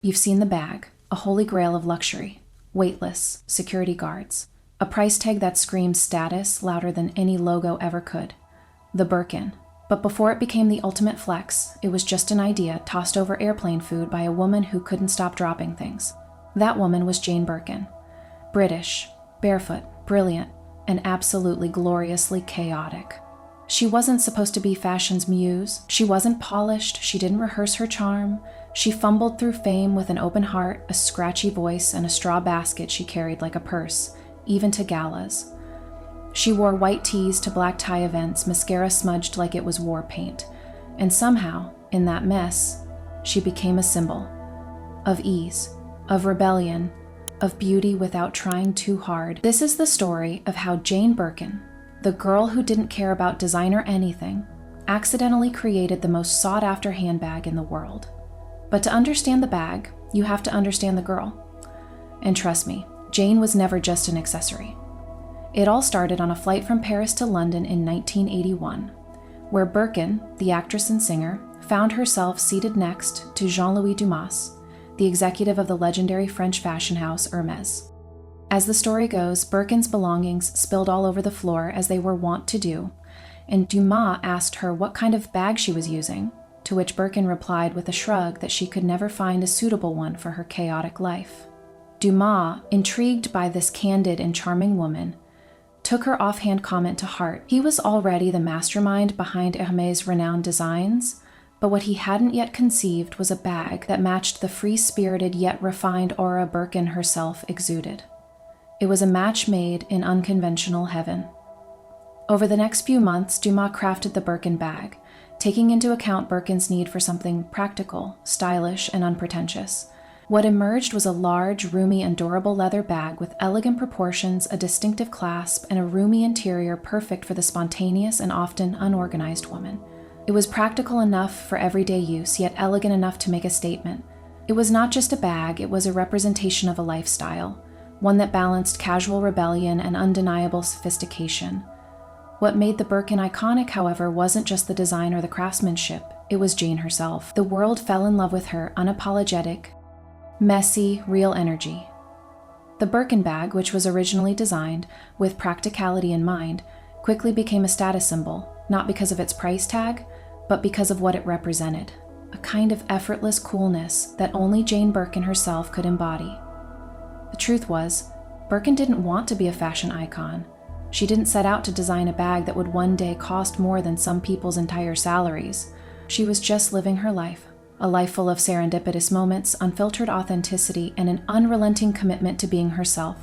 You've seen the bag, a holy grail of luxury, weightless, security guards, a price tag that screams status louder than any logo ever could. The Birkin. But before it became the ultimate flex, it was just an idea tossed over airplane food by a woman who couldn't stop dropping things. That woman was Jane Birkin. British, barefoot, brilliant, and absolutely gloriously chaotic. She wasn't supposed to be fashion's muse. She wasn't polished. She didn't rehearse her charm. She fumbled through fame with an open heart, a scratchy voice, and a straw basket she carried like a purse, even to galas. She wore white tees to black tie events, mascara smudged like it was war paint. And somehow, in that mess, she became a symbol of ease, of rebellion, of beauty without trying too hard. This is the story of how Jane Birkin, the girl who didn't care about design or anything, accidentally created the most sought-after handbag in the world. But to understand the bag, you have to understand the girl. And trust me, Jane was never just an accessory. It all started on a flight from Paris to London in 1981, where Birkin, the actress and singer, found herself seated next to Jean-Louis Dumas, the executive of the legendary French fashion house Hermès. As the story goes, Birkin's belongings spilled all over the floor as they were wont to do, and Dumas asked her what kind of bag she was using, to which Birkin replied with a shrug that she could never find a suitable one for her chaotic life. Dumas, intrigued by this candid and charming woman, took her offhand comment to heart. He was already the mastermind behind Hermès' renowned designs, but what he hadn't yet conceived was a bag that matched the free-spirited yet refined aura Birkin herself exuded. It was a match made in unconventional heaven. Over the next few months, Dumas crafted the Birkin bag, taking into account Birkin's need for something practical, stylish, and unpretentious. What emerged was a large, roomy, and durable leather bag with elegant proportions, a distinctive clasp, and a roomy interior perfect for the spontaneous and often unorganized woman. It was practical enough for everyday use, yet elegant enough to make a statement. It was not just a bag, it was a representation of a lifestyle, one that balanced casual rebellion and undeniable sophistication. What made the Birkin iconic, however, wasn't just the design or the craftsmanship, it was Jane herself. The world fell in love with her unapologetic, messy, real energy. The Birkin bag, which was originally designed with practicality in mind, quickly became a status symbol, not because of its price tag, but because of what it represented, a kind of effortless coolness that only Jane Birkin herself could embody. The truth was, Birkin didn't want to be a fashion icon. She didn't set out to design a bag that would one day cost more than some people's entire salaries. She was just living her life, a life full of serendipitous moments, unfiltered authenticity, and an unrelenting commitment to being herself.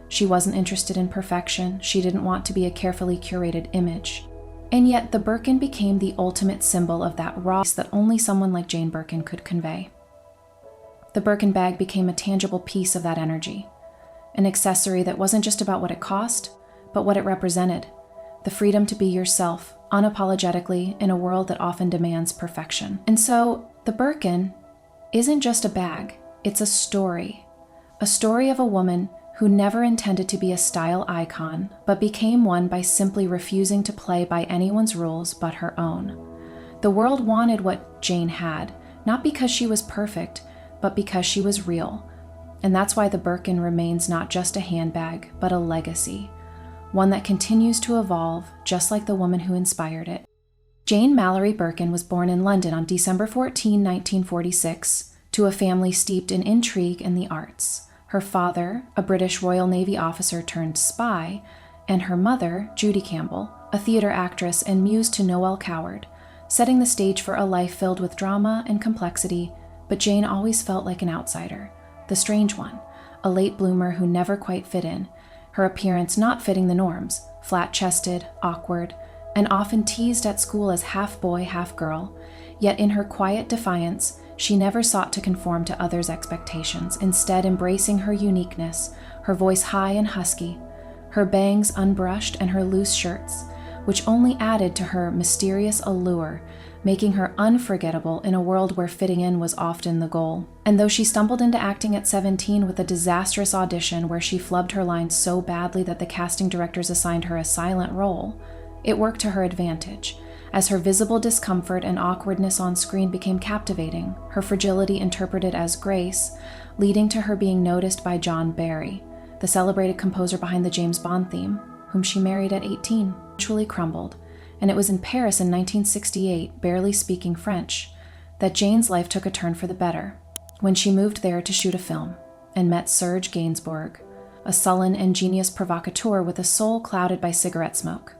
She wasn't interested in perfection. She didn't want to be a carefully curated image. And yet, the Birkin became the ultimate symbol of that rawness that only someone like Jane Birkin could convey. The Birkin bag became a tangible piece of that energy, an accessory that wasn't just about what it cost, but what it represented, the freedom to be yourself, unapologetically, in a world that often demands perfection. And so, the Birkin isn't just a bag, it's a story of a woman who never intended to be a style icon, but became one by simply refusing to play by anyone's rules but her own. The world wanted what Jane had, not because she was perfect, but because she was real. And that's why the Birkin remains not just a handbag, but a legacy, one that continues to evolve, just like the woman who inspired it. Jane Mallory Birkin was born in London on December 14, 1946, to a family steeped in intrigue and the arts. Her father, a British Royal Navy officer turned spy, and her mother, Judy Campbell, a theater actress and muse to Noel Coward, setting the stage for a life filled with drama and complexity. But Jane always felt like an outsider, the strange one, a late bloomer who never quite fit in, her appearance not fitting the norms, flat-chested, awkward, and often teased at school as half boy, half girl. Yet in her quiet defiance, she never sought to conform to others' expectations, instead embracing her uniqueness, her voice high and husky, her bangs unbrushed and her loose shirts, which only added to her mysterious allure, making her unforgettable in a world where fitting in was often the goal. And though she stumbled into acting at 17 with a disastrous audition where she flubbed her lines so badly that the casting directors assigned her a silent role, it worked to her advantage. as her visible discomfort and awkwardness on screen became captivating, her fragility interpreted as grace, leading to her being noticed by John Barry, the celebrated composer behind the James Bond theme, whom she married at 18, eventually crumbled, and it was in Paris in 1968, barely speaking French, that Jane's life took a turn for the better, when she moved there to shoot a film, and met Serge Gainsbourg, a sullen and genius provocateur with a soul clouded by cigarette smoke,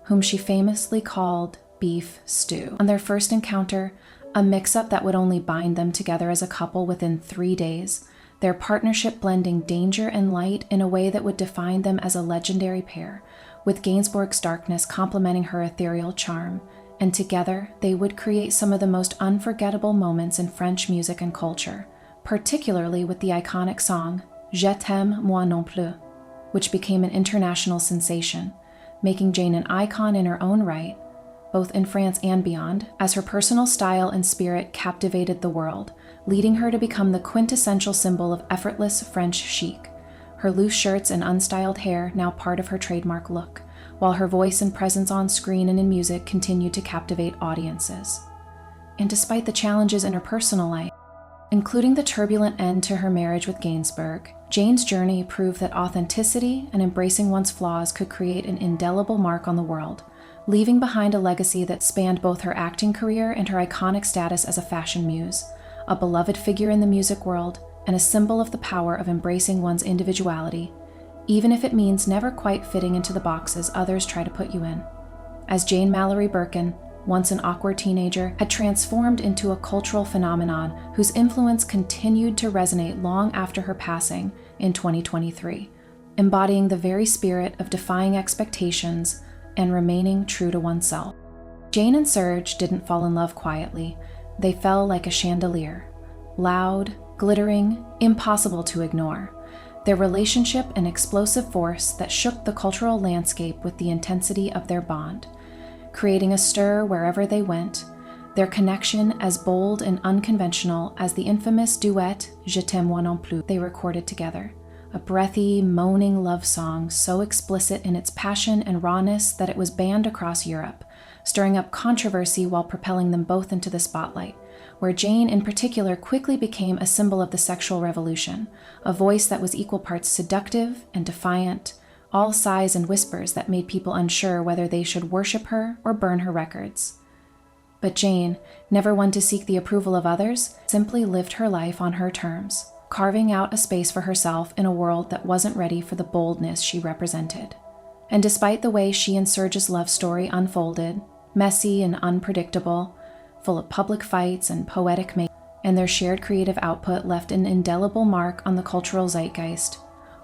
whom she famously called Beef Stew. On their first encounter, a mix-up that would only bind them together as a couple within 3 days, their partnership blending danger and light in a way that would define them as a legendary pair, with Gainsbourg's darkness complementing her ethereal charm, and together they would create some of the most unforgettable moments in French music and culture, particularly with the iconic song Je t'aime moi non plus, which became an international sensation, making Jane an icon in her own right, both in France and beyond, as her personal style and spirit captivated the world, leading her to become the quintessential symbol of effortless French chic, her loose shirts and unstyled hair now part of her trademark look, while her voice and presence on screen and in music continued to captivate audiences. And despite the challenges in her personal life, including the turbulent end to her marriage with Gainsbourg, Jane's journey proved that authenticity and embracing one's flaws could create an indelible mark on the world, leaving behind a legacy that spanned both her acting career and her iconic status as a fashion muse, a beloved figure in the music world, and a symbol of the power of embracing one's individuality, even if it means never quite fitting into the boxes others try to put you in. As Jane Mallory Birkin, once an awkward teenager, had transformed into a cultural phenomenon whose influence continued to resonate long after her passing in 2023, embodying the very spirit of defying expectations and remaining true to oneself. Jane and Serge didn't fall in love quietly. They fell like a chandelier, loud, glittering, impossible to ignore. Their relationship an explosive force that shook the cultural landscape with the intensity of their bond, creating a stir wherever they went, their connection as bold and unconventional as the infamous duet Je t'aime moi non plus they recorded together, a breathy, moaning love song so explicit in its passion and rawness that it was banned across Europe, stirring up controversy while propelling them both into the spotlight, where Jane in particular quickly became a symbol of the sexual revolution, a voice that was equal parts seductive and defiant, all sighs and whispers that made people unsure whether they should worship her or burn her records. But Jane, never one to seek the approval of others, simply lived her life on her terms, carving out a space for herself in a world that wasn't ready for the boldness she represented. And despite the way she and Serge's love story unfolded, messy and unpredictable, full of public fights and poetic and their shared creative output left an indelible mark on the cultural zeitgeist,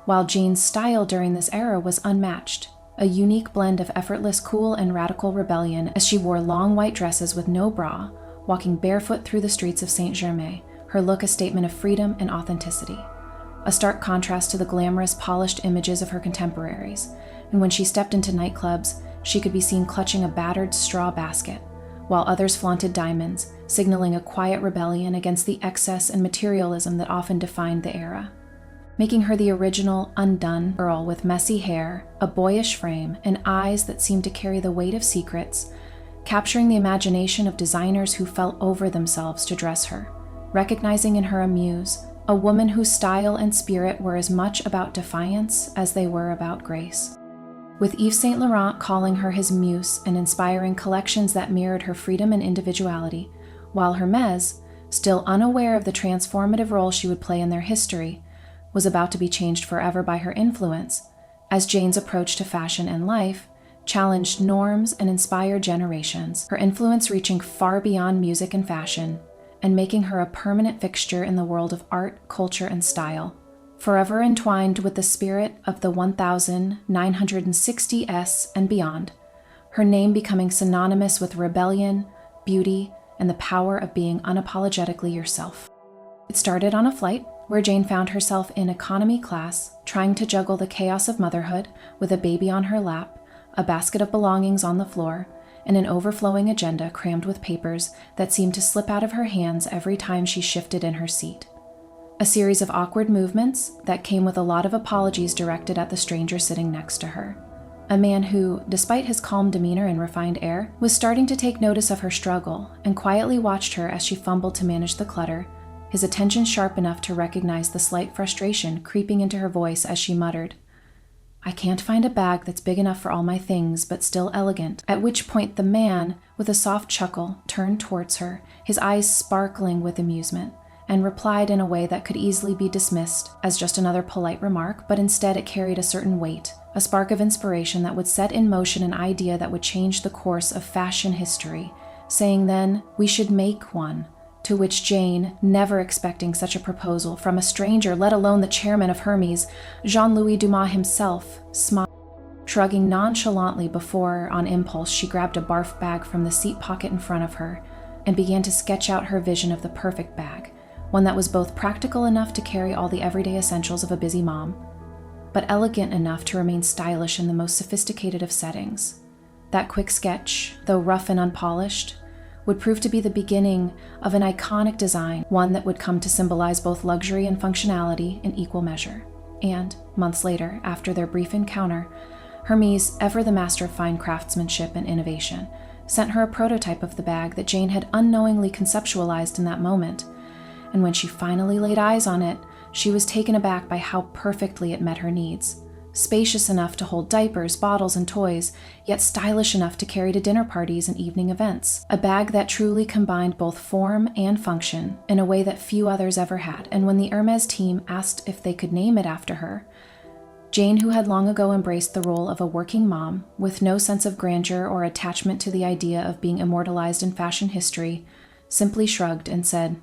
while Jane's style during this era was unmatched, a unique blend of effortless cool and radical rebellion as she wore long white dresses with no bra, walking barefoot through the streets of Saint-Germain, her look a statement of freedom and authenticity. A stark contrast to the glamorous, polished images of her contemporaries, and when she stepped into nightclubs, she could be seen clutching a battered straw basket, while others flaunted diamonds, signaling a quiet rebellion against the excess and materialism that often defined the era, making her the original, undone girl with messy hair, a boyish frame, and eyes that seemed to carry the weight of secrets, capturing the imagination of designers who fell over themselves to dress her, recognizing in her a muse, a woman whose style and spirit were as much about defiance as they were about grace. With Yves Saint Laurent calling her his muse and inspiring collections that mirrored her freedom and individuality, while Hermès, still unaware of the transformative role she would play in their history, was about to be changed forever by her influence, as Jane's approach to fashion and life challenged norms and inspired generations, her influence reaching far beyond music and fashion, and making her a permanent fixture in the world of art, culture, and style, forever entwined with the spirit of the 1960s and beyond, her name becoming synonymous with rebellion, beauty, and the power of being unapologetically yourself. It started on a flight where Jane found herself in economy class, trying to juggle the chaos of motherhood with a baby on her lap, a basket of belongings on the floor, and an overflowing agenda crammed with papers that seemed to slip out of her hands every time she shifted in her seat. A series of awkward movements that came with a lot of apologies directed at the stranger sitting next to her. a man who, despite his calm demeanor and refined air, was starting to take notice of her struggle and quietly watched her as she fumbled to manage the clutter, his attention sharp enough to recognize the slight frustration creeping into her voice as she muttered, "I can't find a bag that's big enough for all my things, but still elegant," at which point the man, with a soft chuckle, turned towards her, his eyes sparkling with amusement, and replied in a way that could easily be dismissed as just another polite remark, but instead it carried a certain weight, a spark of inspiration that would set in motion an idea that would change the course of fashion history, saying then, "We should make one." To which Jane, never expecting such a proposal from a stranger, let alone the chairman of Hermes, Jean-Louis Dumas himself, smiled, shrugging nonchalantly before, on impulse, she grabbed a barf bag from the seat pocket in front of her and began to sketch out her vision of the perfect bag, one that was both practical enough to carry all the everyday essentials of a busy mom, but elegant enough to remain stylish in the most sophisticated of settings. That quick sketch, though rough and unpolished, would prove to be the beginning of an iconic design, one that would come to symbolize both luxury and functionality in equal measure. And, months later, after their brief encounter, Hermes, ever the master of fine craftsmanship and innovation, sent her a prototype of the bag that Jane had unknowingly conceptualized in that moment. And when she finally laid eyes on it, she was taken aback by how perfectly it met her needs. Spacious enough to hold diapers, bottles, and toys, yet stylish enough to carry to dinner parties and evening events. A bag that truly combined both form and function in a way that few others ever had, and when the Hermes team asked if they could name it after her, Jane, who had long ago embraced the role of a working mom, with no sense of grandeur or attachment to the idea of being immortalized in fashion history, simply shrugged and said,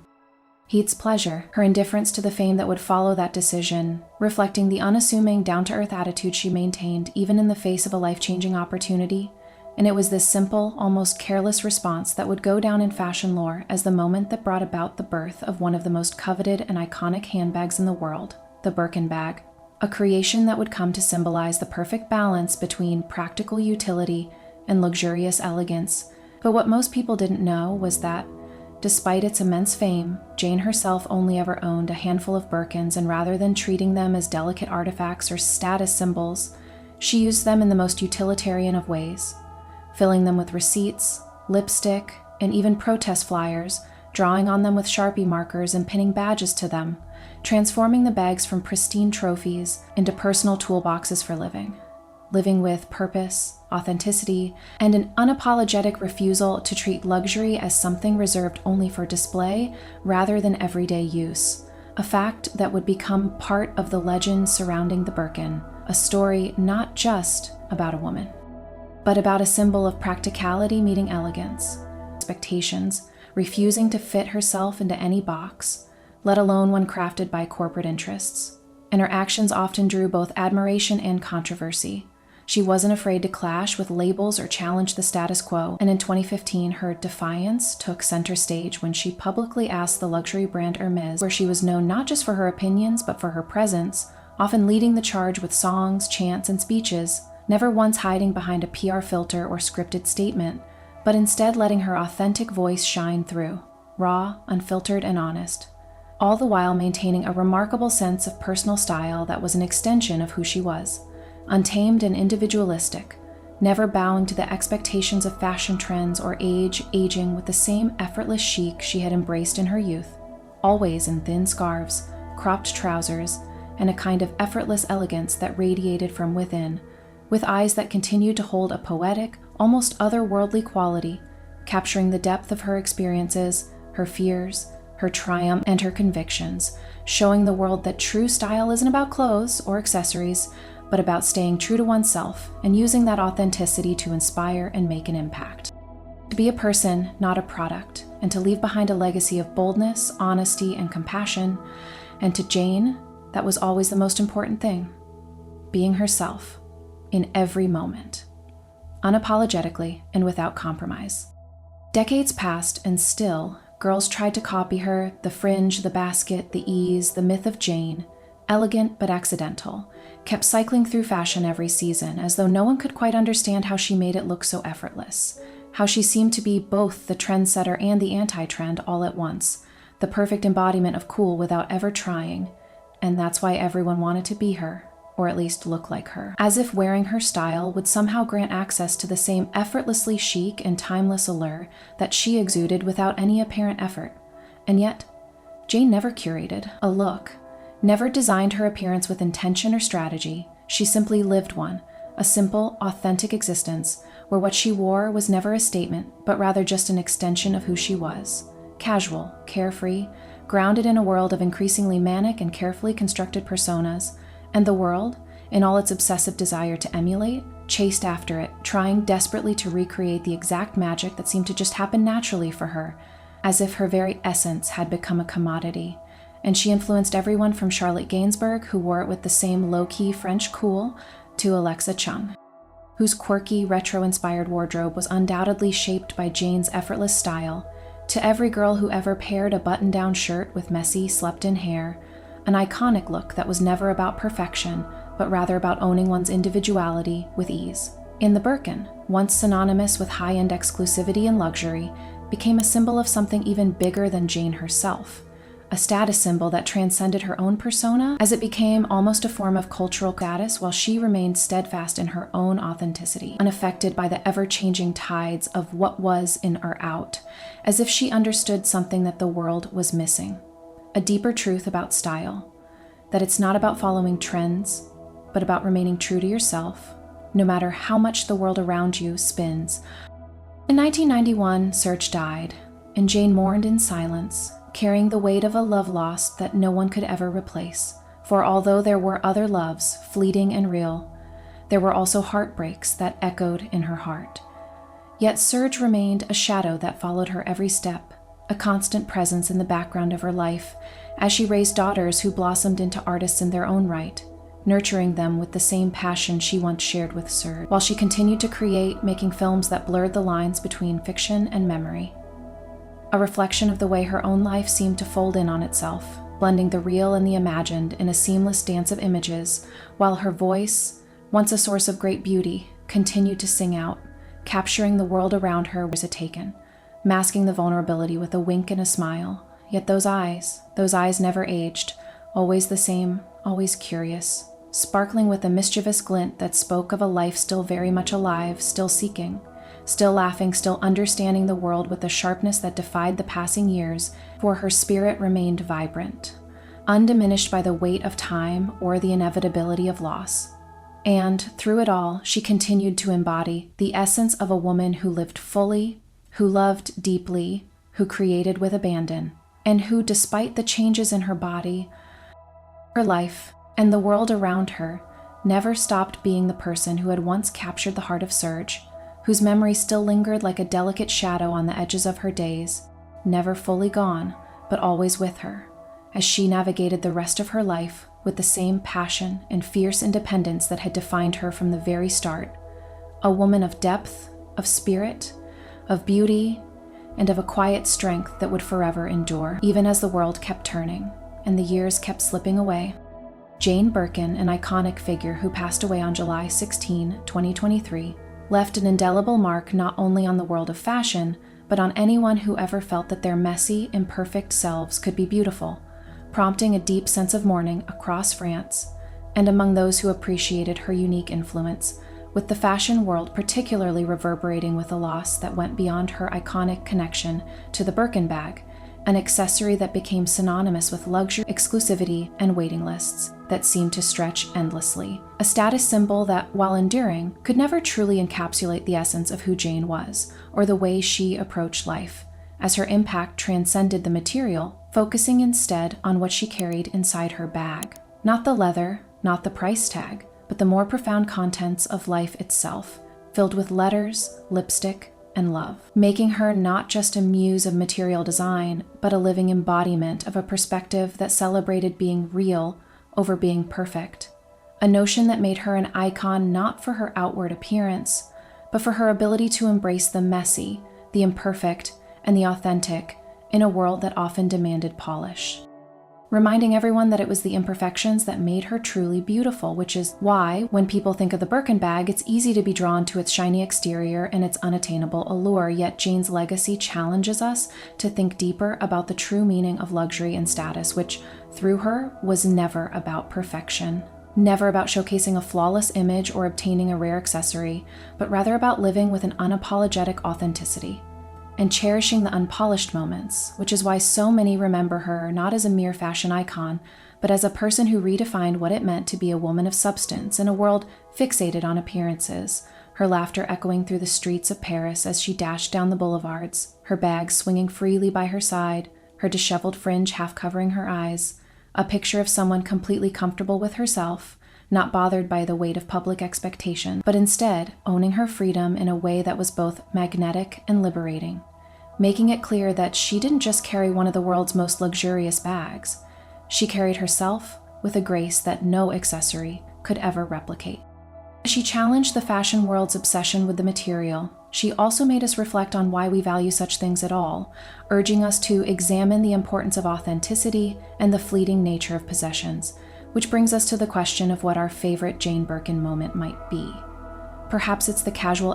"Heat's pleasure," her indifference to the fame that would follow that decision, reflecting the unassuming, down-to-earth attitude she maintained even in the face of a life-changing opportunity. And it was this simple, almost careless response that would go down in fashion lore as the moment that brought about the birth of one of the most coveted and iconic handbags in the world, the Birkin bag, a creation that would come to symbolize the perfect balance between practical utility and luxurious elegance. But what most people didn't know was that, despite its immense fame, Jane herself only ever owned a handful of Birkins, and rather than treating them as delicate artifacts or status symbols, she used them in the most utilitarian of ways, filling them with receipts, lipstick, and even protest flyers, drawing on them with Sharpie markers and pinning badges to them, transforming the bags from pristine trophies into personal toolboxes for living with purpose, authenticity, and an unapologetic refusal to treat luxury as something reserved only for display rather than everyday use, a fact that would become part of the legend surrounding the Birkin, a story not just about a woman, but about a symbol of practicality meeting elegance, expectations, refusing to fit herself into any box, let alone one crafted by corporate interests. And her actions often drew both admiration and controversy. She wasn't afraid to clash with labels or challenge the status quo, and in 2015, her defiance took center stage when she publicly asked the luxury brand Hermes, where she was known not just for her opinions but for her presence, often leading the charge with songs, chants, and speeches, never once hiding behind a PR filter or scripted statement, but instead letting her authentic voice shine through, raw, unfiltered, and honest, all the while maintaining a remarkable sense of personal style that was an extension of who she was. Untamed and individualistic, never bowing to the expectations of fashion trends or aging with the same effortless chic she had embraced in her youth, always in thin scarves, cropped trousers, and a kind of effortless elegance that radiated from within, with eyes that continued to hold a poetic, almost otherworldly quality, capturing the depth of her experiences, her fears, her triumph, and her convictions, showing the world that true style isn't about clothes or accessories, but about staying true to oneself and using that authenticity to inspire and make an impact. To be a person, not a product, and to leave behind a legacy of boldness, honesty, and compassion. And to Jane, that was always the most important thing, being herself in every moment, unapologetically and without compromise. Decades passed, and still, girls tried to copy her, the fringe, the basket, the ease, the myth of Jane, elegant but accidental, kept cycling through fashion every season, as though no one could quite understand how she made it look so effortless, how she seemed to be both the trendsetter and the anti-trend all at once, the perfect embodiment of cool without ever trying, and that's why everyone wanted to be her, or at least look like her, as if wearing her style would somehow grant access to the same effortlessly chic and timeless allure that she exuded without any apparent effort. And yet, Jane never curated a look, never designed her appearance with intention or strategy. She simply lived one, a simple, authentic existence where what she wore was never a statement, but rather just an extension of who she was. Casual, carefree, grounded in a world of increasingly manic and carefully constructed personas, and the world, in all its obsessive desire to emulate, chased after it, trying desperately to recreate the exact magic that seemed to just happen naturally for her, as if her very essence had become a commodity. And she influenced everyone from Charlotte Gainsbourg, who wore it with the same low-key French cool, to Alexa Chung, whose quirky, retro-inspired wardrobe was undoubtedly shaped by Jane's effortless style, to every girl who ever paired a button-down shirt with messy, slept-in hair, an iconic look that was never about perfection, but rather about owning one's individuality with ease. In the Birkin, once synonymous with high-end exclusivity and luxury, became a symbol of something even bigger than Jane herself, a status symbol that transcended her own persona as it became almost a form of cultural status while she remained steadfast in her own authenticity, unaffected by the ever-changing tides of what was in or out, as if she understood something that the world was missing. A deeper truth about style, that it's not about following trends, but about remaining true to yourself, no matter how much the world around you spins. In 1991, Serge died, and Jane mourned in silence, carrying the weight of a love lost that no one could ever replace. For although there were other loves, fleeting and real, there were also heartbreaks that echoed in her heart. Yet Serge remained a shadow that followed her every step, a constant presence in the background of her life, as she raised daughters who blossomed into artists in their own right, nurturing them with the same passion she once shared with Serge, while she continued to create, making films that blurred the lines between fiction and memory. A reflection of the way her own life seemed to fold in on itself, blending the real and the imagined in a seamless dance of images, while her voice, once a source of great beauty, continued to sing out, capturing the world around her was taken, masking the vulnerability with a wink and a smile. Yet those eyes never aged, always the same, always curious, sparkling with a mischievous glint that spoke of a life still very much alive, still seeking, still laughing, still understanding the world with a sharpness that defied the passing years, for her spirit remained vibrant, undiminished by the weight of time or the inevitability of loss. And through it all, she continued to embody the essence of a woman who lived fully, who loved deeply, who created with abandon, and who, despite the changes in her body, her life, and the world around her, never stopped being the person who had once captured the heart of Serge, whose memory still lingered like a delicate shadow on the edges of her days, never fully gone, but always with her, as she navigated the rest of her life with the same passion and fierce independence that had defined her from the very start, a woman of depth, of spirit, of beauty, and of a quiet strength that would forever endure, even as the world kept turning and the years kept slipping away. Jane Birkin, an iconic figure who passed away on July 16, 2023, left an indelible mark not only on the world of fashion, but on anyone who ever felt that their messy, imperfect selves could be beautiful, prompting a deep sense of mourning across France, and among those who appreciated her unique influence, with the fashion world particularly reverberating with a loss that went beyond her iconic connection to the Birkin bag, an accessory that became synonymous with luxury, exclusivity, and waiting lists that seemed to stretch endlessly. A status symbol that, while enduring, could never truly encapsulate the essence of who Jane was, or the way she approached life, as her impact transcended the material, focusing instead on what she carried inside her bag. Not the leather, not the price tag, but the more profound contents of life itself, filled with letters, lipstick, and love, making her not just a muse of material design, but a living embodiment of a perspective that celebrated being real over being perfect, a notion that made her an icon not for her outward appearance, but for her ability to embrace the messy, the imperfect, and the authentic in a world that often demanded polish. Reminding everyone that it was the imperfections that made her truly beautiful, which is why, when people think of the Birkin bag, it's easy to be drawn to its shiny exterior and its unattainable allure, yet Jane's legacy challenges us to think deeper about the true meaning of luxury and status, which, through her, was never about perfection. Never about showcasing a flawless image or obtaining a rare accessory, but rather about living with an unapologetic authenticity and cherishing the unpolished moments, which is why so many remember her not as a mere fashion icon, but as a person who redefined what it meant to be a woman of substance in a world fixated on appearances, her laughter echoing through the streets of Paris as she dashed down the boulevards, her bag swinging freely by her side, her disheveled fringe half covering her eyes, a picture of someone completely comfortable with herself, not bothered by the weight of public expectation, but instead owning her freedom in a way that was both magnetic and liberating, making it clear that she didn't just carry one of the world's most luxurious bags. She carried herself with a grace that no accessory could ever replicate. As she challenged the fashion world's obsession with the material, she also made us reflect on why we value such things at all, urging us to examine the importance of authenticity and the fleeting nature of possessions, which brings us to the question of what our favorite Jane Birkin moment might be. Perhaps it's the casual